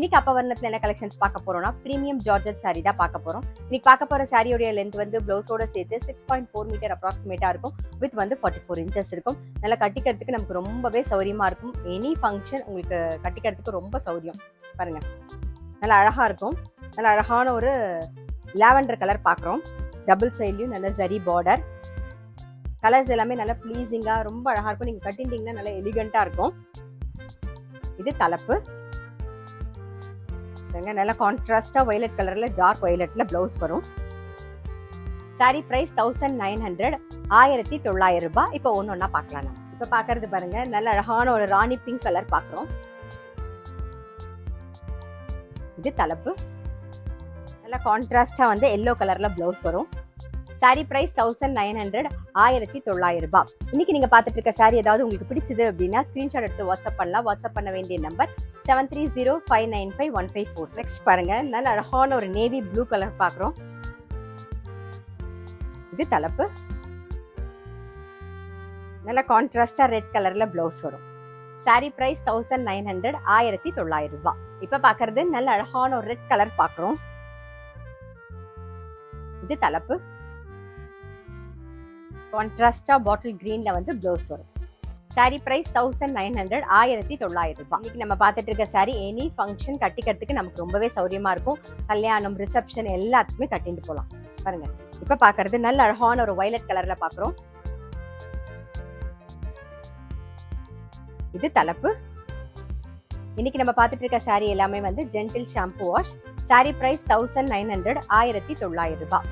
இன்னைக்கு அப்பவர்ணத்துல என்ன கலெக்ஷன்ஸ் பார்க்க போறோம்னா பிரீமியம் ஜார்ஜெட் சாரி தான் பார்க்க போறோம். இன்னைக்கு பார்க்க போற சாரியோட லென்த் வந்து பிளவுஸோட சேர்த்து 6.4 மீட்டர் அப்ராக்சிமேட்டா இருக்கும். வித் வந்து 44 இன்ச்சஸ் இருக்கும். நல்லா கட்டிக்கிறதுக்கு நமக்கு ரொம்பவே சௌரியமா இருக்கும். எனி ஃபங்க்ஷன் உங்களுக்கு கட்டிக்கிறதுக்கு ரொம்ப சௌரியம். பாருங்க, நல்லா அழகா இருக்கும். நல்லா அழகான ஒரு லாவெண்டர் கலர் பார்க்குறோம். டபுள் சைட்லயும் நல்ல ஜரி பார்டர். கலர்ஸ் எல்லாமே நல்லா ப்ளீசிங்கா ரொம்ப அழகா இருக்கும். நீங்க கட்டிட்டீங்கன்னா நல்லா எலிகண்டா இருக்கும். இது தலைப்பு. நல்ல கான்ட்ராஸ்டா வயலட் கலர்ல டார்க் வயலட்ல பிளவுஸ் வரும். சாரி பிரைஸ் 1900 1900 ரூபாய். இப்போ ஒன்னொன்னா பார்க்கலாம். நம்ம இப்ப பாக்குறது பாருங்க, நல்ல அழகான ஒரு ராணி பிங்க் கலர் பாக்குறோம். இது தலைப்பு. நல்ல கான்ட்ராஸ்டா வந்து எல்லோ கலர்ல பிளவுஸ் வரும். சாரி பிரைஸ் 1900 1900 ரூபாய். இன்னைக்கு நீங்க பாத்துட்டு இருக்க சாரி ஏதாவது உங்களுக்கு பிடிச்சது அப்படின்னா ஸ்கிரீன்ஷாட் எடுத்து வாட்ஸ்அப் பண்ணலாம். வாட்ஸ்அப் பண்ண வேண்டிய நம்பர் 7305951554. நெக்ஸ்ட் பாருங்க, நல்ல அழகான ஒரு நேவி ப்ளூ கலர் பாக்குறோம். இது தலைப்பு. நல்ல கான்ட்ராஸ்டா ரெட் கலர்ல பிளவுஸ் வரும். சாரி பிரைஸ் 1900 1900 ரூபாய். இப்ப பாக்குறது நல்ல அழகான ஒரு ரெட் கலர் பாக்குறோம். இது தலைப்பு. கான்ட்ராஸ்டா பாட்டில் கிரீன்ல வந்து பிளவுஸ் வரும். சாரி பிரைஸ் 1900 1900 ரூபாய். இன்னைக்கு நம்ம பார்த்துட்டு இருக்க சாரி எனி ஃபங்க்ஷன் கட்டிக்கிறதுக்கு நமக்கு ரொம்பவே சௌரியமா இருக்கும். கல்யாணம், ரிசப்ஷன் எல்லாத்துக்குமே கட்டிட்டு போகலாம். பாருங்க, இப்ப பாக்குறது நல்ல அழகான ஒரு வயலட் கலர்ல பாக்குறோம். இது தலைப்பு. இன்னைக்கு நம்ம பார்த்துட்டு இருக்க சாரி எல்லாமே வந்து gentle shampoo wash. Sari price 1900 1900 ரூபாய்.